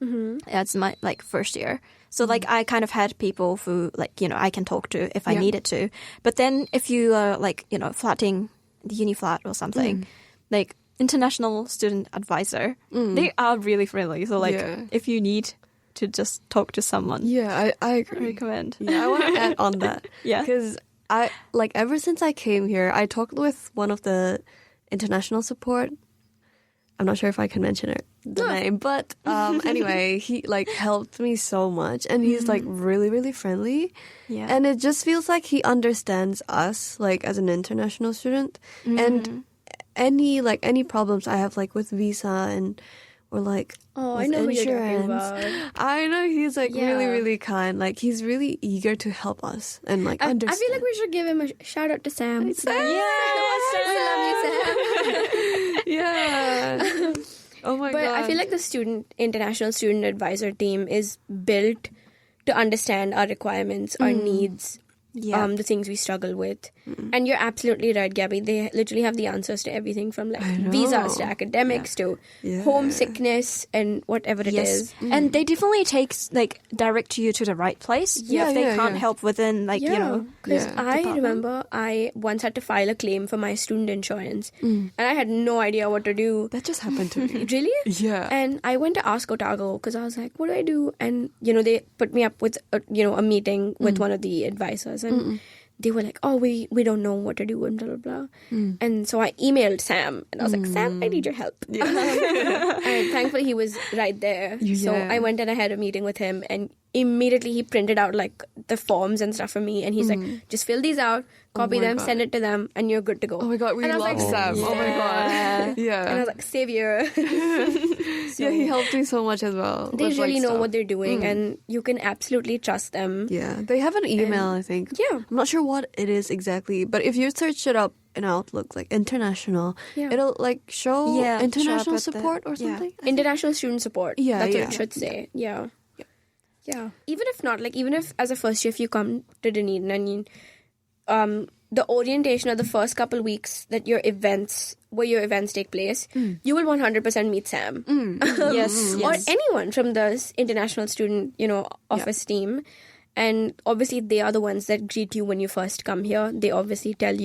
That's my like first year. So like I kind of had people who like I can talk to if I needed to. But then if you are like flatting the uni flat or something, like international student advisor, they are really friendly. So like if you need to just talk to someone, I I agree. recommend. Yeah, I want to add on that. Yeah. Because I, like, ever since I came here, I talked with one of the international support. I'm not sure if I can mention the name, but anyway, he like helped me so much, and he's like really, really friendly. Yeah. And it just feels like he understands us, like as an international student, and any problems I have like with visa or like I with know who you're talking insurance. about. I know he's like really, really kind. Like he's really eager to help us and like I understand. feel like we should give him a shout out to Sam. Sam! We love you, Sam. Yeah. Oh my But god. I feel like the international student advisor team is built to understand our requirements, our needs, the things we struggle with. And you're absolutely right, Gabby. They literally have the answers to everything from like visas to academics to homesickness and whatever it is. And they definitely direct you to the right place. If they can't help within Because I remember I once had to file a claim for my student insurance and I had no idea what to do. that just happened to me. Really? Yeah. And I went to ask Otago because I was like, what do I do? And, they put me up with, a meeting with one of the advisors. And they were like, oh, we don't know what to do and blah, blah, blah. And so I emailed Sam. And I was like, Sam, I need your help. And thankfully he was right there. So I went and I had a meeting with him. And immediately he printed out like the forms and stuff for me. And he's like, just fill these out, copy them, send it to them, and you're good to go. Oh my god, we and I love was like, Sam. Oh my god. Yeah. And I was like, savior. Yeah, he helped me so much as well. They with, really like, know stuff. what they're doing, and you can absolutely trust them. Yeah, they have an email, I think. Yeah. I'm not sure what it is exactly, but if you search it up in Outlook, like international, it'll like show show up international at the- support or something. I think. International student support. Yeah, That's yeah. what it should say. Yeah. Even if not, like even if as a first year, if you come to Dunedin and the orientation of the first couple weeks that your events take place, you will 100% meet Sam. Yes. Or anyone from the international student, office team. And obviously they are the ones that greet you when you first come here. They obviously give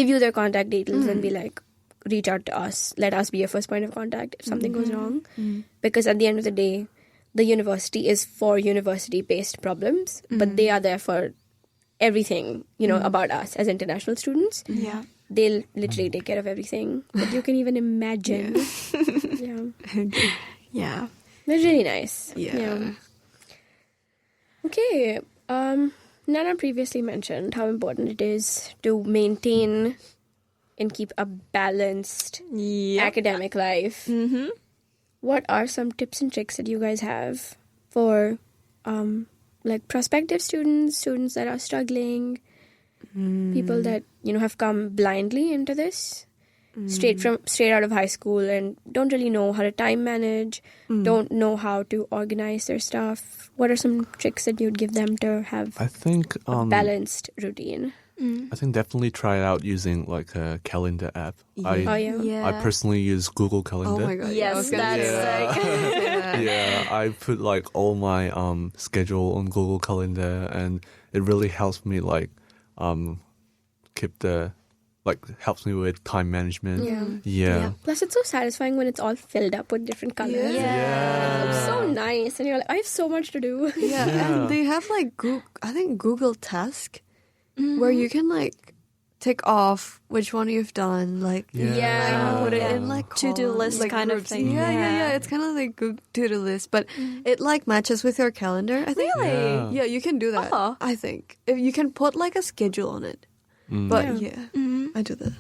you their contact details and be like, reach out to us. Let us be your first point of contact if something goes wrong. Because at the end of the day, the university is for university-based problems, but they are there for everything, about us as international students. Yeah. They'll literally take care of everything that you can even imagine. Yeah. Yeah. They're really nice. Yeah. Okay. Nana previously mentioned how important it is to maintain and keep a balanced academic life. Mm-hmm. What are some tips and tricks that you guys have for prospective students that are struggling, people that have come blindly into this, straight out of high school and don't really know how to time manage, don't know how to organize their stuff? What are some tricks that you'd give them to have I think a balanced routine? I think definitely try out using like a calendar app. Yeah. I personally use Google Calendar. Oh my god. Yes, yeah, that's okay. Yeah, I put like all my schedule on Google Calendar, and it really helps me keep the helps me with time management. Yeah. Plus, it's so satisfying when it's all filled up with different colors. Yeah. It looks so nice, and you're like, I have so much to do. Yeah, and they have Google Task, where you can tick off which one you've done, put it in to-do list kind of thing. Yeah. It's kind of like Google to-do list, but it matches with your calendar. I think. Really? Yeah, you can do that. Oh. I think if you can put a schedule on it. But I do that.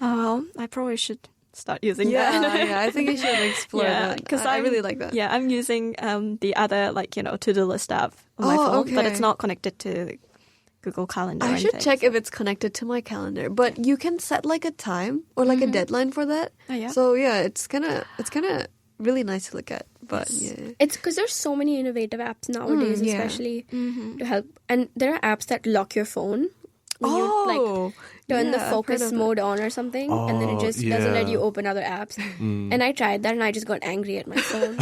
Oh, well, I probably should start using that. Yeah, I think you should explore that. Because I really like that. Yeah, I'm using the other to-do list app on my phone, but it's not connected to Google Calendar. I should check if it's connected to my calendar. But you can set a time or a deadline for that. Oh, yeah. So yeah, it's kind of really nice to look at. But It's because there's so many innovative apps nowadays, especially to help. And there are apps that lock your phone. When you turn the focus mode on or something, and then it just doesn't let you open other apps. And I tried that, and I just got angry at my phone.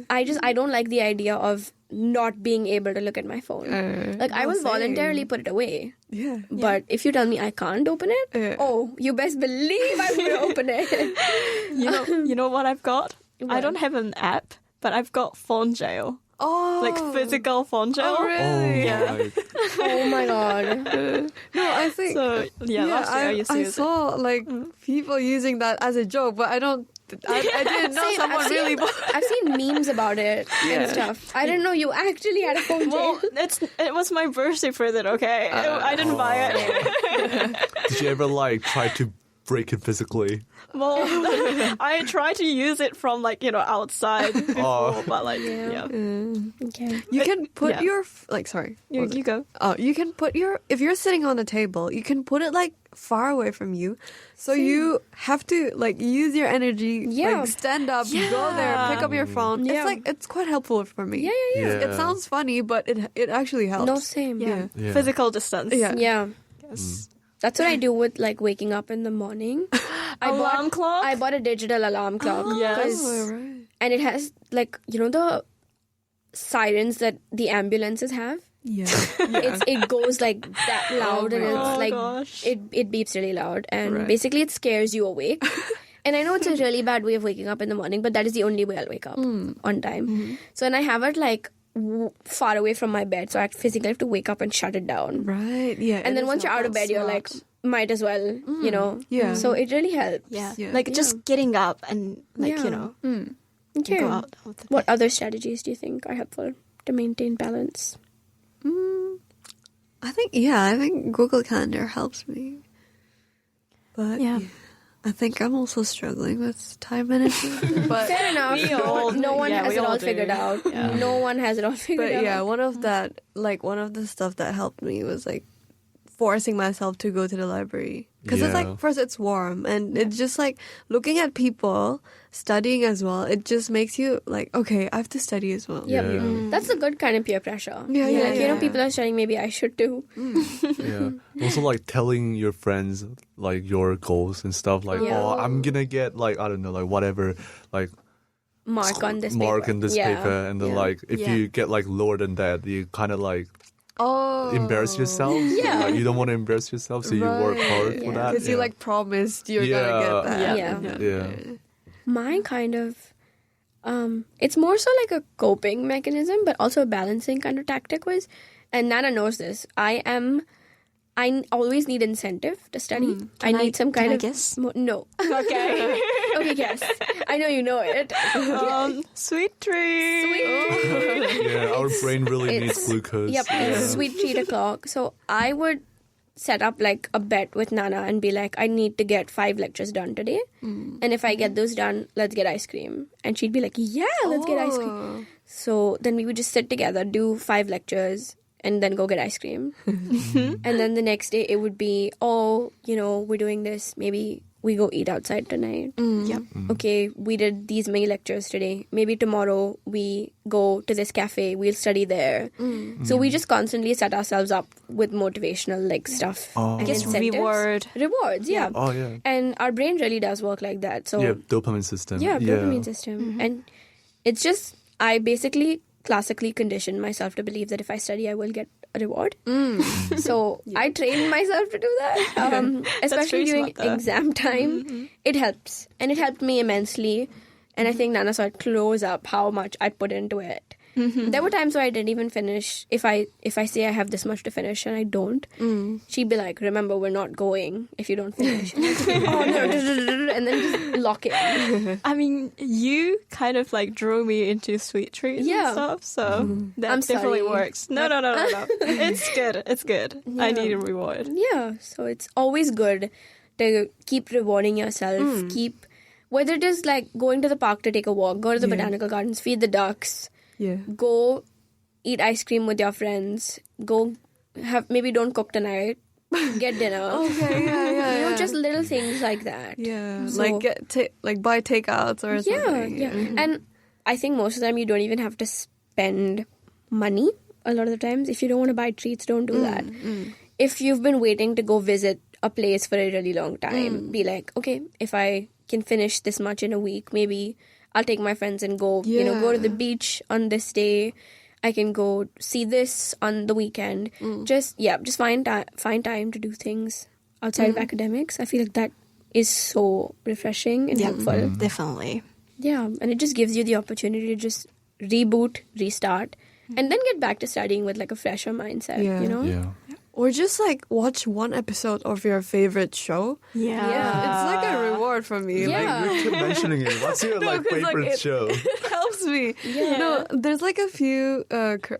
I don't like the idea of not being able to look at my phone. I will voluntarily put it away. Yeah. But if you tell me I can't open it, you best believe I'm going to open it. You know what I've got? What? I don't have an app, but I've got phone jail. Oh. Physical phone jail. Oh, really? Yeah. Oh my god. No, I think. So, last year I used to use it. saw people using that as a joke, but I didn't know someone really. I've seen memes about it and stuff. I didn't know you actually had a phone jail. Well, it was my birthday present, okay? I didn't buy it. Did you ever try to break it physically? Well, I tried to use it from outside before, but Okay. You can put your sorry. You go. Oh, you can put if you're sitting on a table, you can put it far away from you. So you have to use your energy, stand up, go there, pick up your phone. Yeah. It's quite helpful for me. Yeah. It sounds funny, but it actually helps. No, same. Yeah. Yeah. Physical distance. Yeah. Yeah. Yes. That's what I do with waking up in the morning. Alarm clock? I bought a digital alarm clock. yes. Right. And it has the sirens that the ambulances have. Yeah. It goes that loud, and it's gosh. it beeps really loud, and Right. basically it scares you awake. And I know it's a really bad way of waking up in the morning, but that is the only way I'll wake up on time. So and I have it far away from my bed, so I physically have to wake up and shut it down. Right. Yeah. And then once you're out of bed, you're might as well, Yeah. So it really helps. Yeah. Yeah. Just getting up and Okay. go out of the What other strategies do you think are helpful to maintain balance? I think Google Calendar helps me. But Yeah. I think I'm also struggling with time management. But Fair enough. We all- no one yeah, has we it all all do. figured out. Yeah. No one has it all figured out. yeah, one of the stuff that helped me was forcing myself to go to the library. Because Yeah. first it's warm, and it's just looking at people studying as well. It just makes you okay, I have to study as well. Yep. Yeah. That's a good kind of peer pressure. Yeah. People are studying, maybe I should too. Yeah. Also, telling your friends your goals and stuff. I'm gonna get I don't know, whatever, Mark on this mark paper. in this Yeah. paper, and then if Yeah. you get lower than that, you kind of Oh. embarrass yourself. Yeah. You don't want to embarrass yourself, so you work hard for Yeah. that. Because you promised you're gonna get that. Yeah. Yeah. Mine kind of, It's more so like a coping mechanism, but also a balancing kind of tactic was, and Nana knows this. I always need incentive to study. I need some kind of guess? No. Okay. Okay, guess. I know you know it. Sweet treat. Yeah, our brain really needs glucose. Yep, it's sweet treat o'clock. So I would set up like a bet with Nana and be like, I need to get 5 lectures done today. And if I get those done, let's get ice cream. And she'd be like, yeah, let's get ice cream. So then we would just sit together, do 5 lectures, and then go get ice cream. And then the next day it would be, oh, you know, we're doing this. Maybe we go eat outside tonight. Yep. Okay, we did these many lectures today. Maybe tomorrow we go to this cafe. We'll study there. So we just constantly set ourselves up with motivational like stuff. Oh. And Just incentives. Rewards, yeah. Oh, yeah. And our brain really does work like that. So Yeah, dopamine system. yeah, dopamine system. And it's just, I basically classically conditioned myself to believe that if I study, I will get a reward. So I trained myself to do that, especially very during smart, though. exam time. It helps. And it helped me immensely. And I think Nana saw it close up how much I put into it. There were times where I didn't even finish. If I say I have this much to finish and I don't, she'd be like, remember, we're not going if you don't finish. And I'd be, oh, no. And then just lock it. I mean, you kind of like drew me into sweet treats Yeah. and stuff, so that I'm definitely sorry. works. No. It's good. It's good. I need a reward. Yeah, so it's always good to keep rewarding yourself. Keep, whether it is like going to the park to take a walk, go to the botanical gardens, feed the ducks, go eat ice cream with your friends, go have, maybe don't cook tonight, get dinner. Okay, yeah. You know, just little things like that. Yeah, So- like buy takeouts or Yeah, something. yeah. And I think most of the time you don't even have to spend money a lot of the times. If you don't want to buy treats, don't do that. If you've been waiting to go visit a place for a really long time, be like, okay, if I can finish this much in a week, maybe I'll take my friends and go, you know, go to the beach on this day. I can go see this on the weekend. Just find time to do things outside of academics. I feel like that is so refreshing and helpful. Definitely. Yeah, and it just gives you the opportunity to just reboot, restart, and then get back to studying with like a fresher mindset, Yeah. you know? Yeah. Or just like watch one episode of your favorite show. Yeah. It's like a reward for me. Yeah. You keep mentioning it. What's your like 'cause, like, favorite show? It helps me. Yeah. No, there's like a few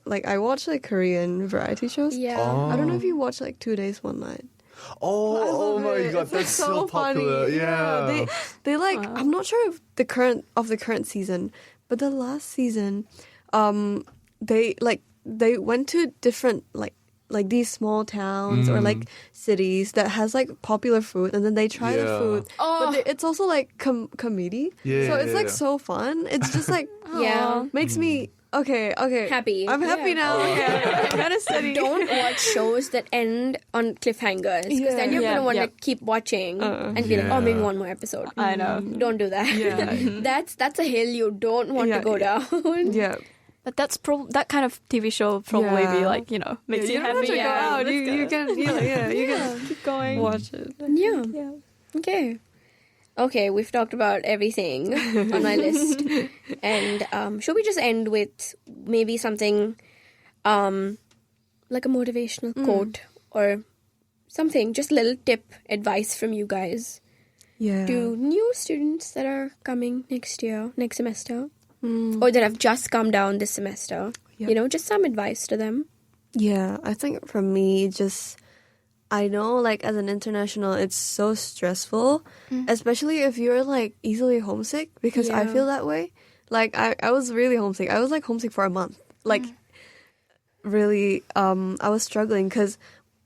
like I watch like Korean variety shows. Yeah. I don't know if you watch like 2 Days, 1 Night. Oh love my it. god, It's, like, that's so popular. funny. Yeah. They like I'm not sure if the current season, but the last season, they went to different like these small towns or like cities that has like popular food, and then they try the Yeah. food. But it's also like comedy. Yeah, So it's yeah, like yeah. so fun. It's just like Yeah. makes me okay. Happy. I'm happy Yeah. now. Okay, I'm gonna study. Don't watch shows that end on cliffhangers, because then you're Yeah. going to want Yeah. to keep watching and be like, oh, maybe one more episode. I know. Don't do that. Yeah. That's a hill you don't want to Yeah, go down. Yeah. But that kind of TV show probably be Yeah. like, you know, makes you you don't have happy. to go out. Let's You go. can keep going. watch it. Yeah. Okay, we've talked about everything on my list. And should we just end with maybe something like a motivational quote or something, just a little tip, advice from you guys Yeah. to new students that are coming next semester, or that have just come down this semester? Yep. You know, just some advice to them. Yeah, I think for me, just I know like as an international, it's so stressful, especially if you're like easily homesick, because I Yeah. feel that way. Like I was really homesick. I was like homesick for a month. Like really, I was struggling because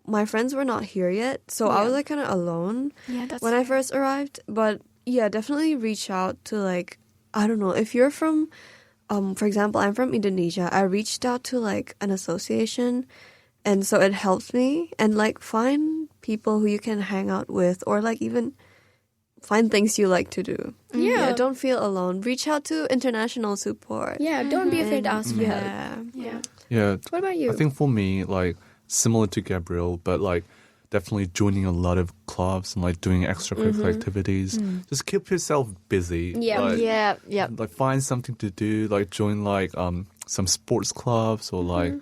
my friends were not here yet, so I was like kind of alone Yeah, that's when I first arrived. But yeah, definitely reach out to like, I don't know, if you're from, for example, I'm from Indonesia. I reached out to like an association, and so it helps me, and like find people who you can hang out with, or like even find things you like to do. Yeah. Don't feel alone. Reach out to international support. Yeah, don't be afraid to ask for help. Yeah. Yeah. Yeah. What about you? I think for me, like similar to Gabriel, but like definitely joining a lot of clubs and like doing extracurricular activities. Just keep yourself busy. Yeah. Like, like find something to do. Like join like some sports clubs or like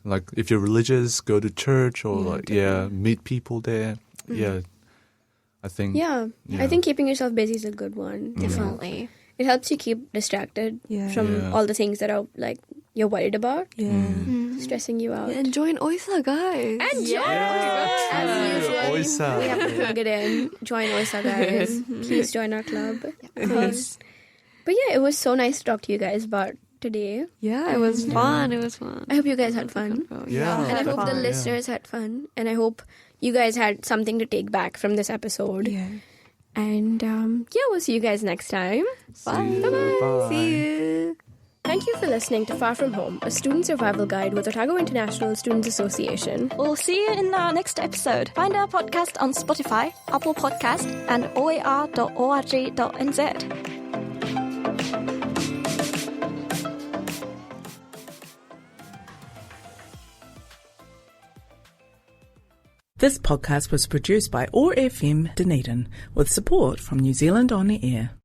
like if you're religious, go to church or like meet people there. Yeah, I think. Yeah, I think keeping yourself busy is a good one. Definitely. It helps you keep distracted from Yeah. all the things that are like you're worried about, stressing you out. And join OISA, guys. And Yeah. as usual, Oysa. we have to plug it in. Join OISA, guys. Please join our club. But yeah, it was so nice to talk to you guys about today. Yeah, it was fun. It was fun. I hope you guys had fun. Yeah. And I hope the fun. listeners had fun. And I hope you guys had something to take back from this episode. Yeah. And we'll see you guys next time. Bye. Bye-bye. See you. Thank you for listening to Far From Home, a student survival guide with Otago International Students Association. We'll see you in our next episode. Find our podcast on Spotify, Apple Podcast, and oar.org.nz. This podcast was produced by OAR FM Dunedin with support from New Zealand On Air.